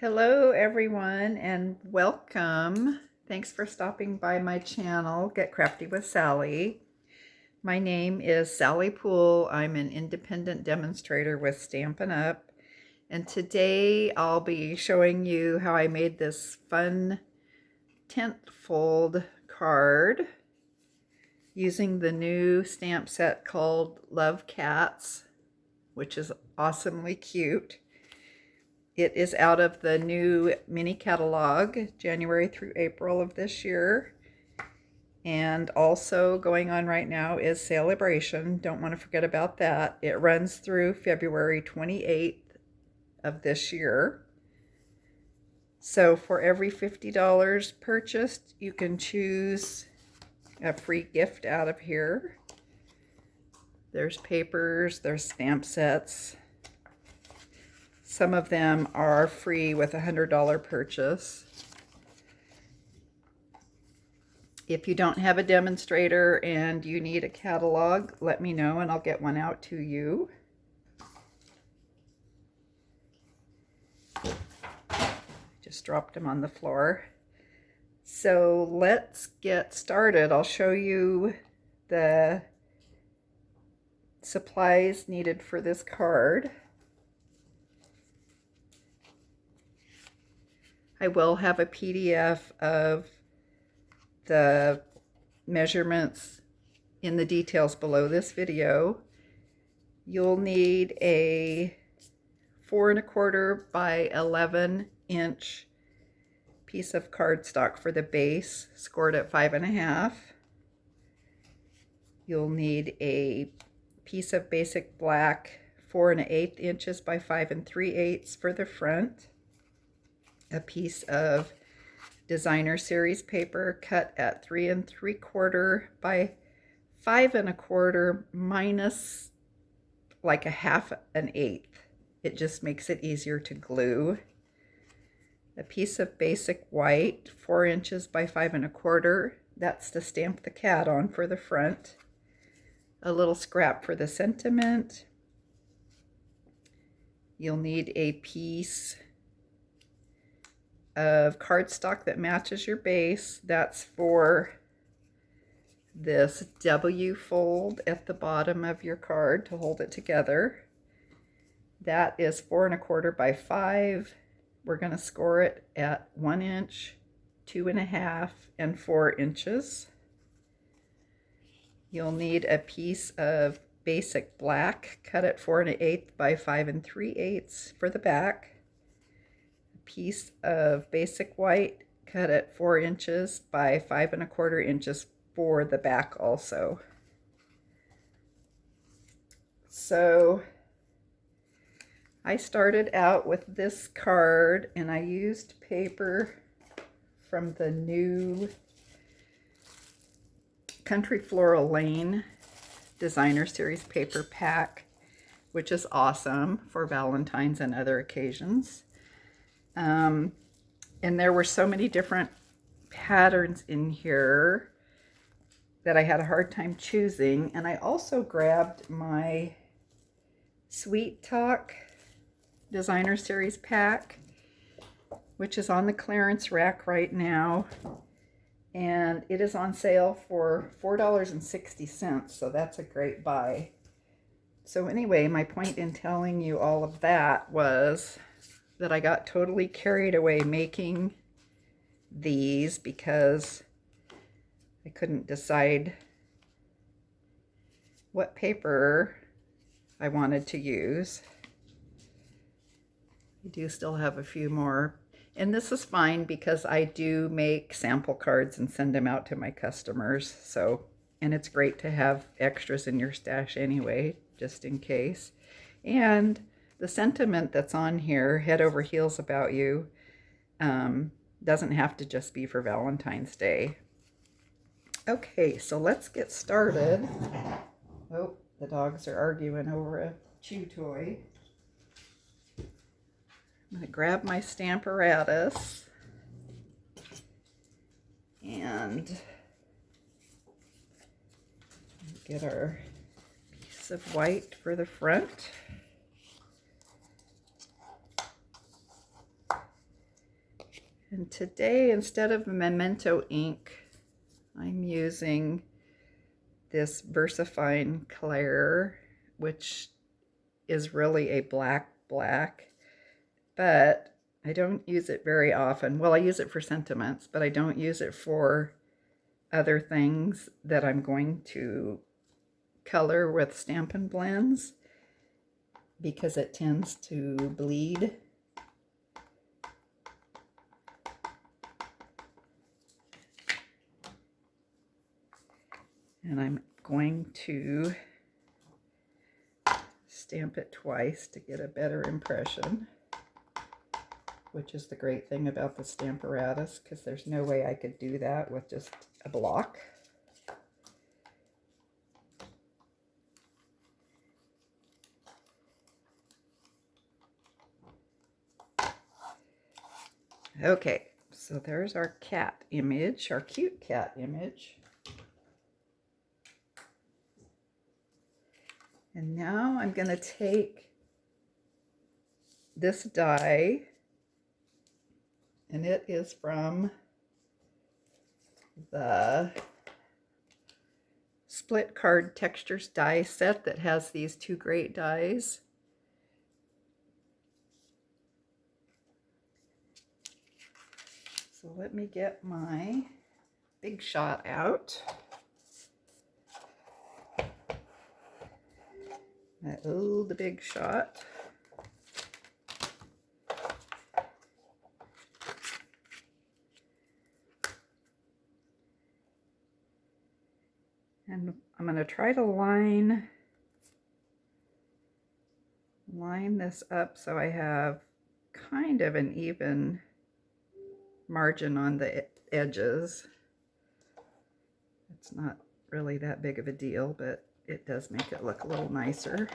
Hello everyone and welcome. Thanks for stopping by my channel, Get Crafty with Sally. My name is Sally Poole. I'm an independent demonstrator with Stampin' Up. And today I'll be showing you how I made this fun tent fold card using the new stamp set called Love Cats, which is awesomely cute. It is out of the new mini catalog, January through April of this year. And also going on right now is Celebration. Don't want to forget about that. It runs through February 28th of this year. So for every $50 purchased, you can choose a free gift out of here. There's papers, there's stamp sets. Some of them are free with a $100 purchase. If you don't have a demonstrator and you need a catalog, let me know and I'll get one out to you. Just dropped them on the floor. So let's get started. I'll show you the supplies needed for this card. I will have a PDF of the measurements in the details below this video. You'll need a 4 1/4 by 11 inch piece of cardstock for the base, scored at 5 1/2. You'll need a piece of basic black 4 1/8 inches by 5 3/8 for the front. A piece of designer series paper cut at 3 3/4 by 5 1/4 minus like a 1/2 It just makes it easier to glue. A piece of basic white 4 inches by 5 1/4. That's to stamp the cat on for the front. A little scrap for the sentiment. You'll need a piece of cardstock that matches your base. That's for this W fold at the bottom of your card to hold it together. That is 4 1/4 by 5. We're going to score it at 1 inch, 2 1/2, and 4 inches. You'll need a piece of basic black cut at 4 1/8 by 5 3/8 for the back. Piece of basic white cut at 4 inches by 5 1/4 inches for the back also. So I started out with this card and I used paper from the new Country Floral Lane Designer Series paper pack, which is awesome for Valentine's and other occasions. And there were so many different patterns in here that I had a hard time choosing. And I also grabbed my Sweet Talk Designer Series pack, which is on the clearance rack right now. And it is on sale for $4.60, so that's a great buy. So anyway, my point in telling you all of that was that I got totally carried away making these because I couldn't decide what paper I wanted to use. I do still have a few more, and this is fine because I do make sample cards and send them out to my customers. So, and it's great to have extras in your stash anyway, just in case. And the sentiment that's on here, head over heels about you, doesn't have to just be for Valentine's Day. Okay, so let's get started. Oh, the dogs are arguing over a chew toy. I'm going to grab my Stamparatus and get our piece of white for the front. And today, instead of Memento ink, I'm using this VersaFine Clair, which is really a black, but I don't use it very often. Well, I use it for sentiments, but I don't use it for other things that I'm going to color with Stampin' blends because it tends to bleed. And I'm going to stamp it twice to get a better impression, which is the great thing about the Stamparatus, because there's no way I could do that with just a block. Okay, so there's our cat image, our cute cat image. And now I'm going to take this die, and it is from the split card textures die set that has these two great dies. So let me get my Big Shot out. My old Big Shot. And I'm going to try to line this up so I have kind of an even margin on the edges. It's not really that big of a deal, but it does make it look a little nicer.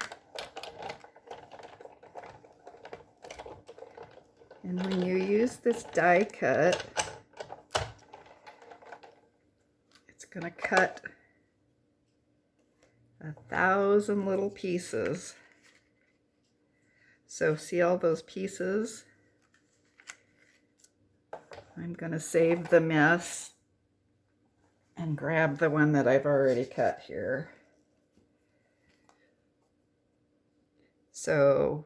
And when you use this die cut, it's going to cut 1,000 little pieces. So see all those pieces? I'm going to save the mess and grab the one that I've already cut here. So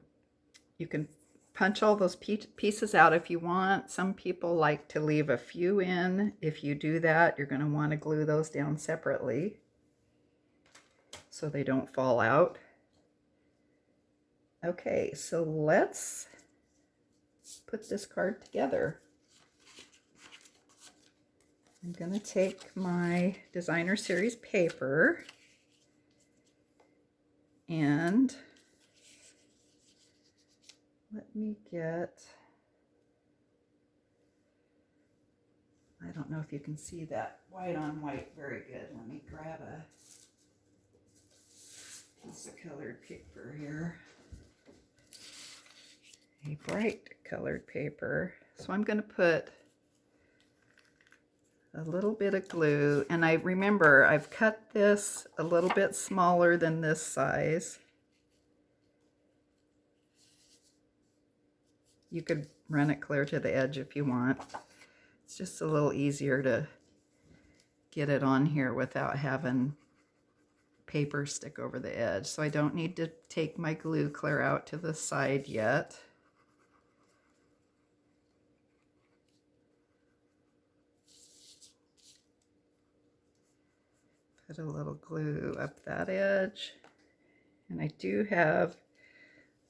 you can punch all those pieces out if you want. Some people like to leave a few in. If you do that, you're going to want to glue those down separately so they don't fall out. Okay, so let's put this card together. I'm going to take my designer series paper and let me get, I don't know if you can see that white on white very good. Let me grab a piece of colored paper here. A bright colored paper. So I'm going to put a little bit of glue, and I remember I've cut this a little bit smaller than this size. You could run it clear to the edge if you want. It's just a little easier to get it on here without having paper stick over the edge. So I don't need to take my glue clear out to the side yet. Put a little glue up that edge. And I do have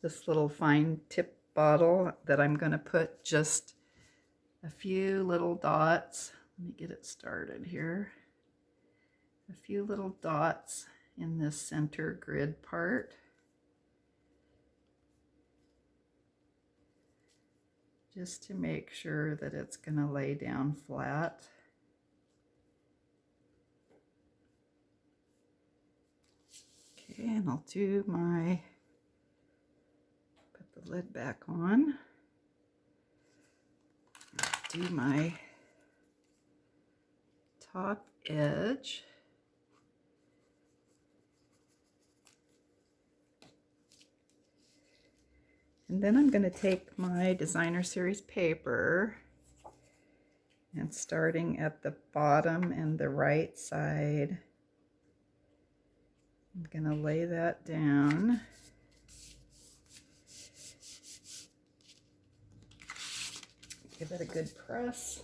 this little fine tip bottle that I'm going to put just a few little dots. Let me get it started here. A few little dots in this center grid part. Just to make sure that it's going to lay down flat. Okay, and I'll do my, put the lid back on. Do my top edge. And then I'm going to take my designer series paper And starting at the bottom and the right side, I'm going to lay that down. Give it a good press.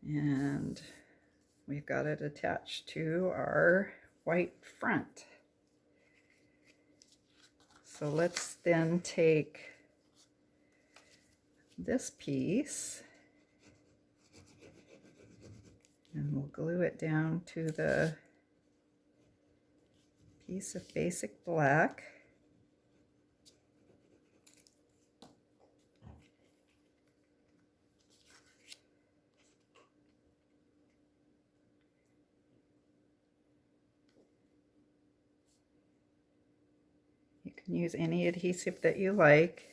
And we've got it attached to our white front. So let's then take this piece and we'll glue it down to the piece of basic black. You can use any adhesive that you like.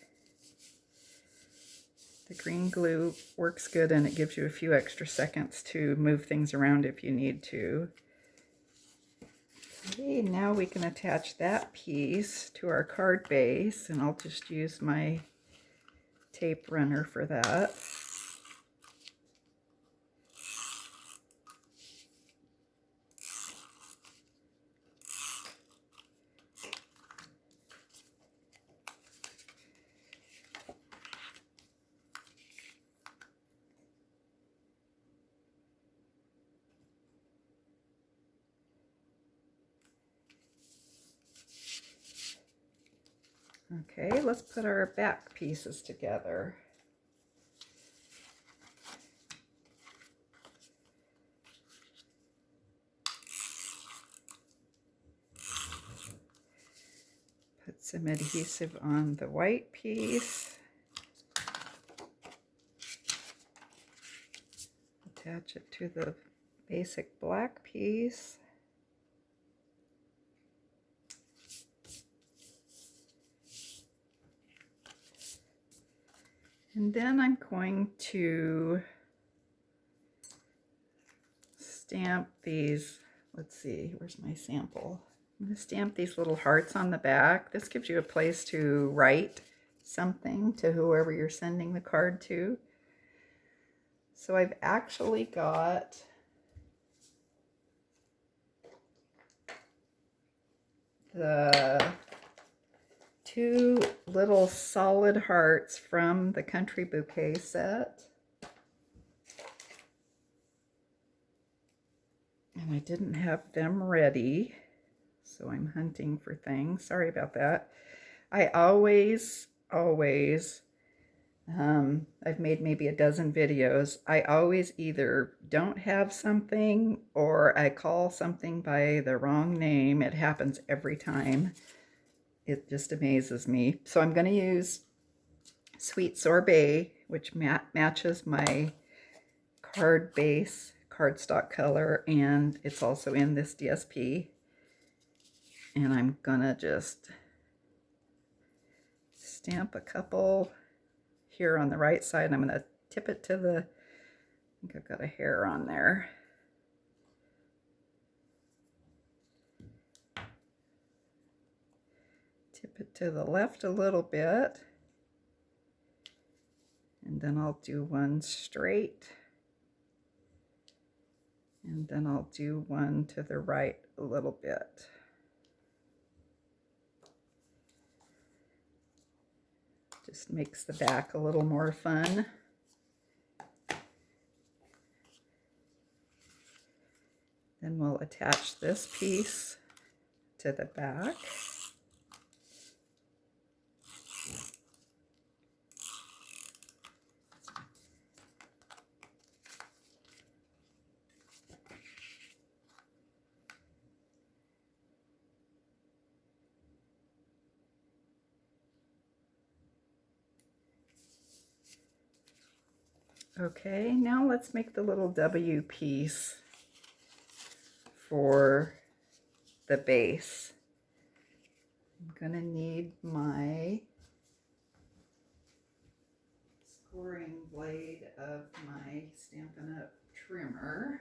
The green glue works good and it gives you a few extra seconds to move things around if you need to. Okay, now we can attach that piece to our card base, and I'll just use my tape runner for that. Okay, let's put our back pieces together. Put some adhesive on the white piece. Attach it to the basic black piece. And then I'm going to stamp these. Let's see, where's my sample? I'm going to stamp these little hearts on the back. This gives you a place to write something to whoever you're sending the card to. So I've actually got the 2 little solid hearts from the Country Bouquet set. And I didn't have them ready, so I'm hunting for things. Sorry about that. I always, I've made maybe a dozen videos. I always either don't have something or I call something by the wrong name. It happens every time. It just amazes me. So I'm going to use Sweet Sorbet, which matches my card base cardstock color, and it's also in this DSP. And I'm going to just stamp a couple here on the right side, and I'm going to tip it to the, I think I've got a hair on there. Tip it to the left a little bit, and then I'll do one straight, and then I'll do one to the right a little bit. Just makes the back a little more fun. Then we'll attach this piece to the back. Okay, now let's make the little W piece for the base. I'm gonna need my scoring blade of my Stampin' Up! Trimmer.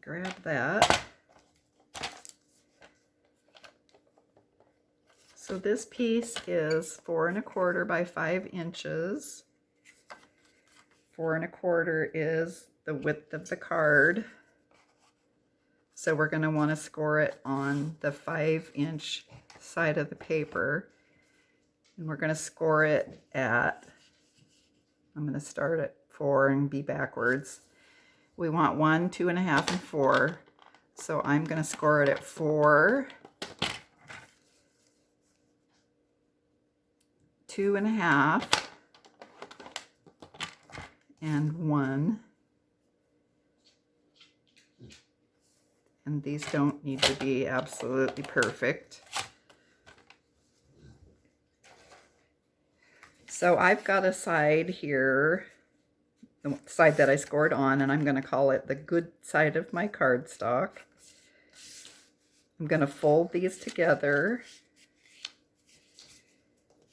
Grab that. So this piece is 4¼ by 5 inches. 4¼ is the width of the card. So we're going to want to score it on the 5-inch side of the paper. And we're going to score it at, I'm going to start at 4 and be backwards. We want 1, 2.5, and 4. So I'm going to score it at 4, 2.5, and 1. And these don't need to be absolutely perfect. So I've got a side here, the side that I scored on, and I'm going to call it the good side of my cardstock. I'm going to fold these together,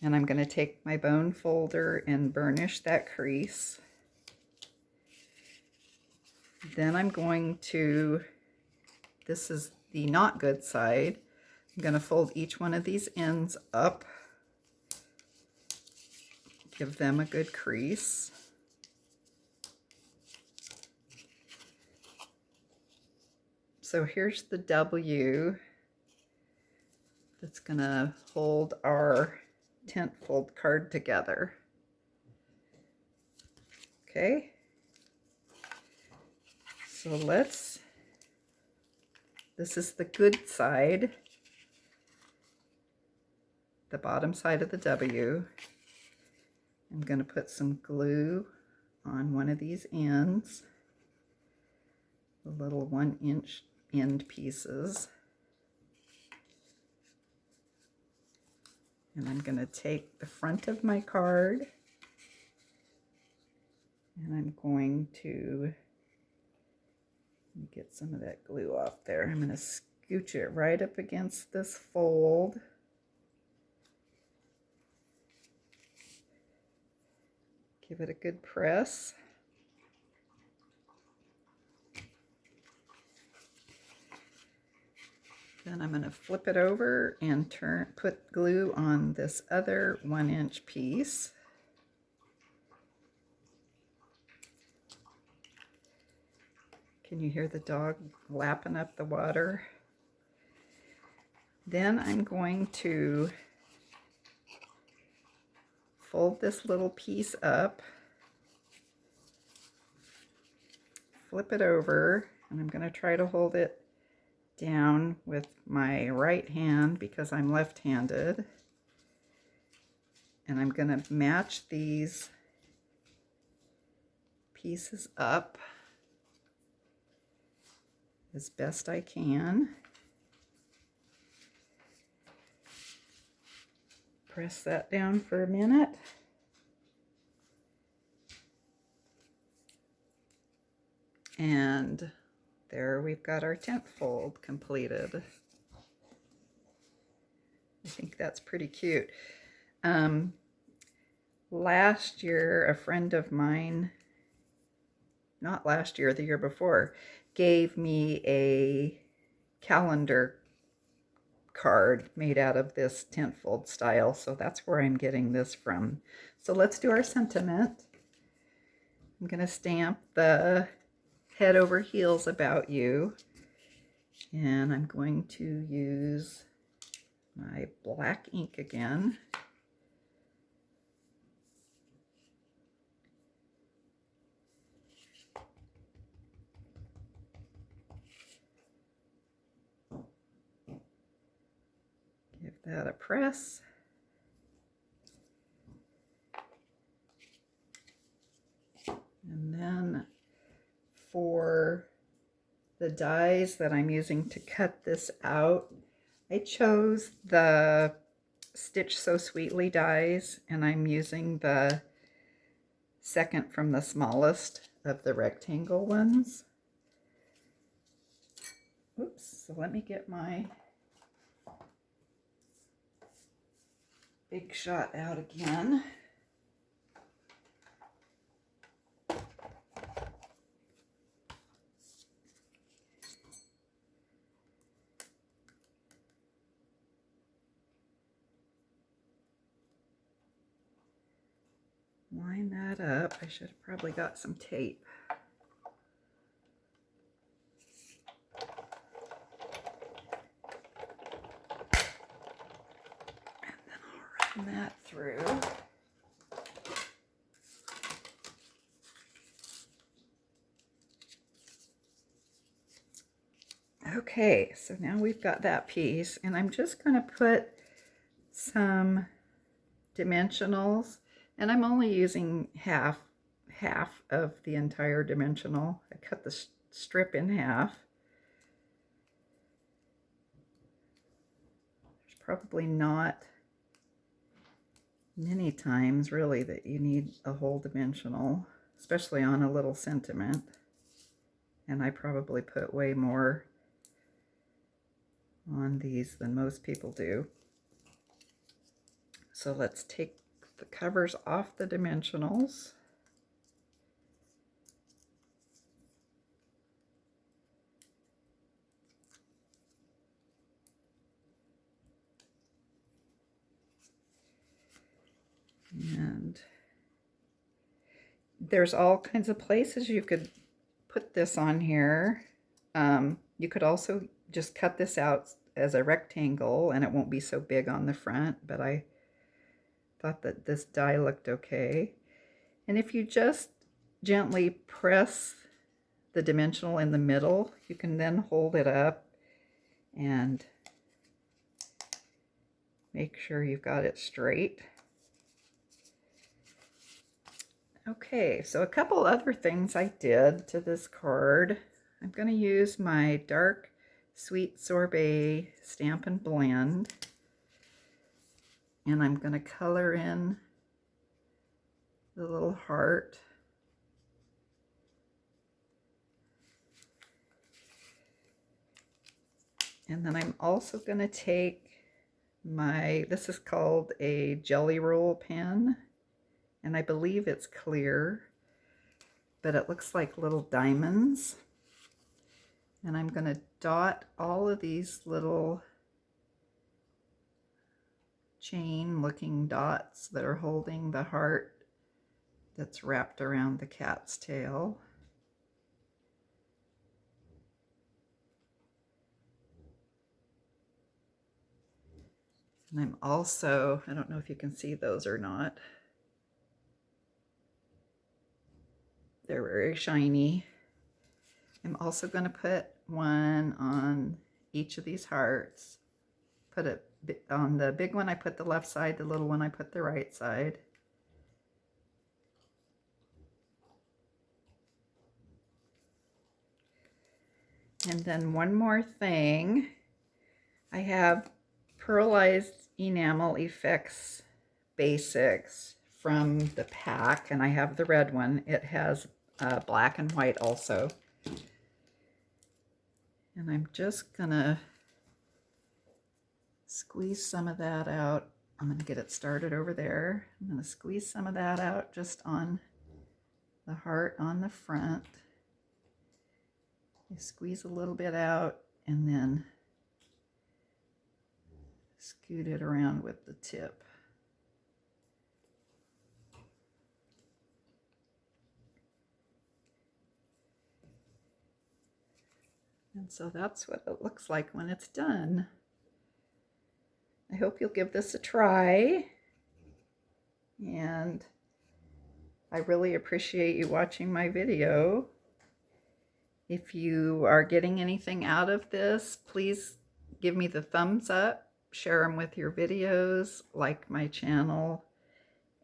and I'm going to take my bone folder and burnish that crease. Then I'm going to, this is the not good side, I'm going to fold each one of these ends up, give them a good crease. So here's the W that's going to hold our tent fold card together. Okay, so this is the good side, the bottom side of the W. I'm going to put some glue on one of these ends, the little 1-inch end pieces. And I'm going to take the front of my card and I'm going to get some of that glue off there. I'm going to scooch it right up against this fold. Give it a good press. Then I'm going to flip it over and put glue on this other 1-inch piece. Can you hear the dog lapping up the water? Then I'm going to fold this little piece up, flip it over, and I'm going to try to hold it down with my right hand because I'm left-handed. And I'm going to match these pieces up as best I can. Press that down for a minute. And there we've got our tent fold completed. I think that's pretty cute. Last year, a friend of mine, not last year, the year before, gave me a calendar card made out of this tent fold style, so that's where I'm getting this from. So let's do our sentiment. I'm going to stamp the head over heels about you, and I'm going to use my black ink again. Give that a press. And then for the dies that I'm using to cut this out, I chose the Stitch So Sweetly dies, and I'm using the second from the smallest of the rectangle ones. Oops, so let me get my Big Shot out again. line that up. I should have probably got some tape. And then I'll run that through. Okay, so now we've got that piece, and I'm just going to put some dimensionals, and I'm only using half of the entire dimensional. I cut the strip in half. There's probably not many times really that you need a whole dimensional, especially on a little sentiment, and I probably put way more on these than most people do. So let's take the covers off the dimensionals. And there's all kinds of places you could put this on here. You could also just cut this out as a rectangle and it won't be so big on the front, but I thought that this die looked okay. And if you just gently press the dimensional in the middle, you can then hold it up and make sure you've got it straight. Okay, so a couple other things I did to this card. I'm going to use my dark sweet sorbet Stampin' blend, and I'm going to color in the little heart. And then I'm also going to take my, this is called a jelly roll pen, and I believe it's clear, but it looks like little diamonds. And I'm going to dot all of these little chain looking dots that are holding the heart that's wrapped around the cat's tail. And I'm also, I don't know if you can see those or not, they're very shiny. I'm also going to put one on each of these hearts. Put it on the big one, I put the left side, the little one, I put the right side. And then one more thing, I have Pearlized Enamel Effects Basics from the pack, and I have the red one. It has black and white also. And I'm just gonna squeeze some of that out. I'm gonna get it started over there. I'm gonna squeeze some of that out just on the heart on the front. You squeeze a little bit out and then scoot it around with the tip. And so that's what it looks like when it's done. I hope you'll give this a try. And I really appreciate you watching my video. If you are getting anything out of this, please give me the thumbs up, share them with your videos, like my channel,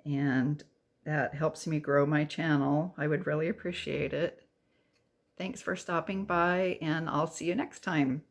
and that helps me grow my channel. I would really appreciate it. Thanks for stopping by, and I'll see you next time.